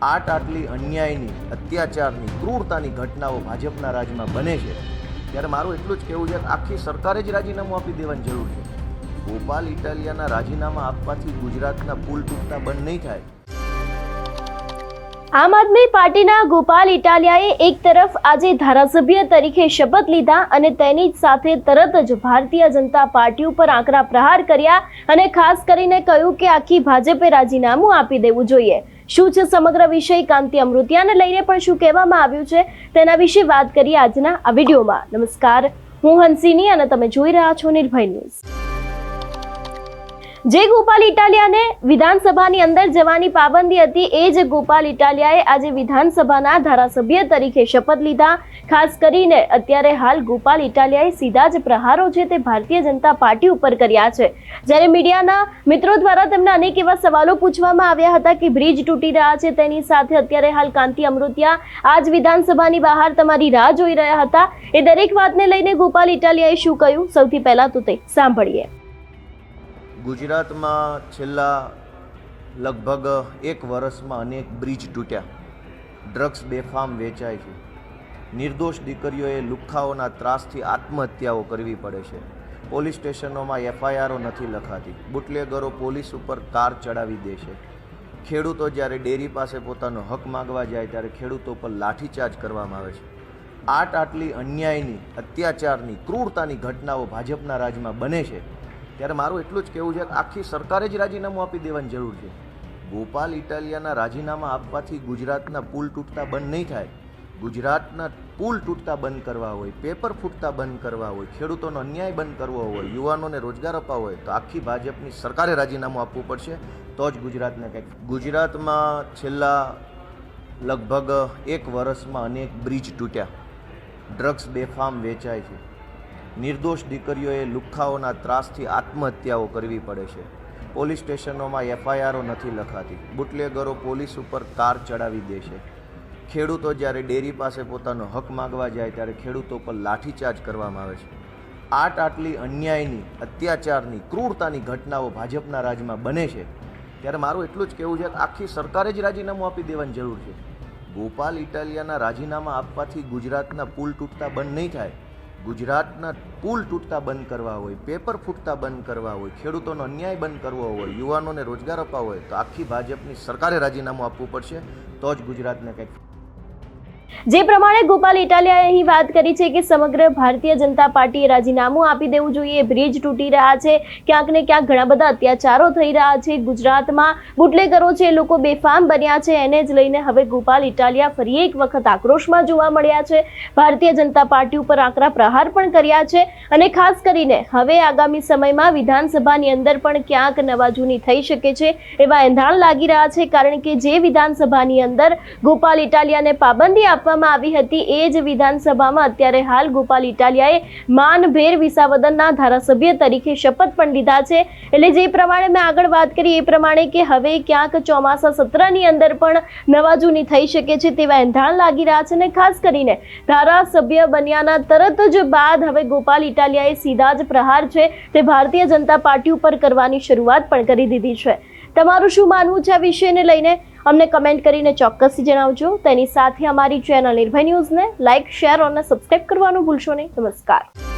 આટલી અન્યાયની, અત્યાચારની, ક્રૂરતાની ઘટનાઓ ભાજપના રાજમાં બને છે ત્યારે મારું એટલું જ કહેવું છે કે આખી સરકારે જ રાજીનામું આપી દેવાની જરૂર છે. ગોપાલ ઇટાલિયાના રાજીનામા આપવાથી ગુજરાતના પુલ તૂટતા બંધ નહીં થાય. આમ આદમી પાર્ટીના ગોપાલ ઇટાલિયાએ એક તરફ આજે ધારાસભ્ય તરીકે શપથ લીધા અને તેની જ સાથે તરત જ ભારતીય જનતા પાર્ટી ઉપર આકરા પ્રહાર કર્યા અને ખાસ કરીને કહ્યું કે આખી ભાજપે રાજીનામું આપી દેવું જોઈએ. શું છે સમગ્ર વિષય, કાંતિ અમૃતિયાને લઈને પણ શું કહેવામાં આવ્યું છે તેના વિશે વાત કરીએ આજના આ વિડીયોમાં. નમસ્કાર, હું હંસિની અને તમે જોઈ રહ્યા છો નિર્ભય ન્યૂઝ. જે ગોપાલ ઇટાલિયાને વિધાનસભાની અંદર જવાની પાબંદી હતી એ જ ગોપાલ ઇટાલિયાએ આજે વિધાનસભાના ધારાસભ્ય તરીકે શપથ લીધા. ખાસ કરીને અત્યારે હાલ ગોપાલ ઇટાલિયાએ સીધા જ પ્રહારો છે તે ભારતીય જનતા પાર્ટી ઉપર કર્યા છે. જ્યારે મીડિયાના મિત્રો દ્વારા તેમને અનેક એવા સવાલો પૂછવામાં આવ્યા હતા કે બ્રિજ તૂટી રહ્યા છે, તેની સાથે અત્યારે હાલ કાંતિ અમૃતિયા આજ વિધાનસભાની બહાર તમારી રાહ જોઈ રહ્યા હતા. એ દરેક વાતને લઈને ગોપાલ ઇટાલિયાએ શું કહ્યું, સૌથી પહેલા તો તે સાંભળીએ. ગુજરાતમાં છેલ્લા લગભગ 1 વર્ષમાં અનેક બ્રિજ તૂટ્યા, ડ્રગ્સ બેફામ વેચાય છે, નિર્દોષ દીકરીઓએ લુખ્ખાઓના ત્રાસથી આત્મહત્યાઓ કરવી પડે છે, પોલીસ સ્ટેશનોમાં એફઆઈઆરો નથી લખાતી, બુટલેગરો પોલીસ ઉપર કાર ચડાવી દે છે, ખેડૂતો જ્યારે ડેરી પાસે પોતાનો હક માગવા જાય ત્યારે ખેડૂતો પર લાઠીચાર્જ કરવામાં આવે છે. આટલી અન્યાયની, અત્યાચારની, ક્રૂરતાની ઘટનાઓ ભાજપના રાજમાં બને છે ત્યારે મારું એટલું જ કહેવું છે કે આખી સરકારે જ રાજીનામું આપી દેવાની જરૂર છે. ગોપાલ ઇટાલિયાના રાજીનામા આપવાથી ગુજરાતના પુલ તૂટતા બંધ નહીં થાય. ગુજરાતના પુલ તૂટતા બંધ કરવા હોય, પેપર ફૂટતા બંધ કરવા હોય, ખેડૂતોનો અન્યાય બંધ કરવો હોય, યુવાનોને રોજગાર અપાવવો હોય તો આખી ભાજપની સરકારે રાજીનામું આપવું પડશે, તો જ ગુજરાતને કંઈક. ગુજરાતમાં છેલ્લા લગભગ 1 વર્ષમાં અનેક બ્રિજ તૂટ્યા, ડ્રગ્સ બેફામ વેચાય છે, નિર્દોષ દીકરીઓએ લુખ્ખાઓના ત્રાસથી આત્મહત્યાઓ કરવી પડે છે, પોલીસ સ્ટેશનોમાં એફઆઈઆરો નથી લખાતી, બુટલેગરો પોલીસ ઉપર કાર ચડાવી દે છે, ખેડૂતો જ્યારે ડેરી પાસે પોતાનો હક માગવા જાય ત્યારે ખેડૂતો પર લાઠીચાર્જ કરવામાં આવે છે. આટલી અન્યાયની, અત્યાચારની, ક્રૂરતાની ઘટનાઓ ભાજપના રાજમાં બને છે ત્યારે મારું એટલું જ કહેવું છે કે આખી સરકારે જ રાજીનામું આપી દેવાની જરૂર છે. ગોપાલ ઇટાલિયાના રાજીનામા આપવાથી ગુજરાતના પુલ તૂટતા બંધ નહીં થાય. ગુજરાતના પુલ તૂટતા બંધ કરવા હોય, પેપર ફૂટતા બંધ કરવા હોય, ખેડૂતોનો અન્યાય બંધ કરવો હોય, યુવાનોને રોજગાર અપાવવો હોય તો આખી ભાજપની સરકારે રાજીનામું આપવું પડશે, તો જ ગુજરાતને કંઈક. જે પ્રમાણે ગોપાલ ઇટાલિયાએ અહીં વાત કરી છે કે સમગ્ર ભારતીય જનતા પાર્ટીએ રાજીનામું આપી દેવું જોઈએ, બ્રિજ તૂટી રહ્યા છે, ક્યાંક ને ક્યાંક ઘણા બધા અત્યાચારો થઈ રહ્યા છે, ગુજરાતમાં બુટલેગરો છે એ લોકો બેફામ બન્યા છે, એને જ લઈને હવે ગોપાલ ઇટાલિયા ફરી એક વખત આક્રોશમાં જોવા મળ્યા છે. ભારતીય જનતા પાર્ટી ઉપર આકરા પ્રહાર પણ કર્યા છે અને ખાસ કરીને હવે આગામી સમયમાં વિધાનસભાની અંદર પણ ક્યાંક નવાજૂની થઈ શકે છે એવા એંધાણ લાગી રહ્યા છે. કારણ કે જે વિધાનસભાની અંદર ગોપાલ ઇટાલિયાને પાબંદી આપવામાં આવી હતી એ જ વિધાનસભામાં અત્યારે હાલ ગોપાલ ઇટાલિયાએ માનભેર વિસાવદરના ધારાસભ્ય તરીકે શપથ પણ લીધા છે. એટલે જે પ્રમાણે મેં આગળ વાત કરી એ પ્રમાણે કે હવે ક્યાંક ચોમાસા સત્રની અંદર પણ નવાજૂની થઈ શકે છે તેવા એંધાણ લાગી રહ્યા છે. અને ખાસ કરીને ધારાસભ્ય બન્યાના તરત જ બાદ હવે ગોપાલ ઇટાલિયાએ સીધા જ પ્રહાર છે તે ભારતીય જનતા પાર્ટી ઉપર કરવાની શરૂઆત પણ કરી દીધી છે. તમારું શું માનવું છે આ વિષયને લઈને અમને કમેન્ટ કરીને ચોક્કસથી જણાવજો. તેની સાથે અમારી ચેનલ નિર્ભય ન્યૂઝને લાઇક, શેર અને સબસ્ક્રાઇબ કરવાનું ભૂલશો નહીં. નમસ્કાર.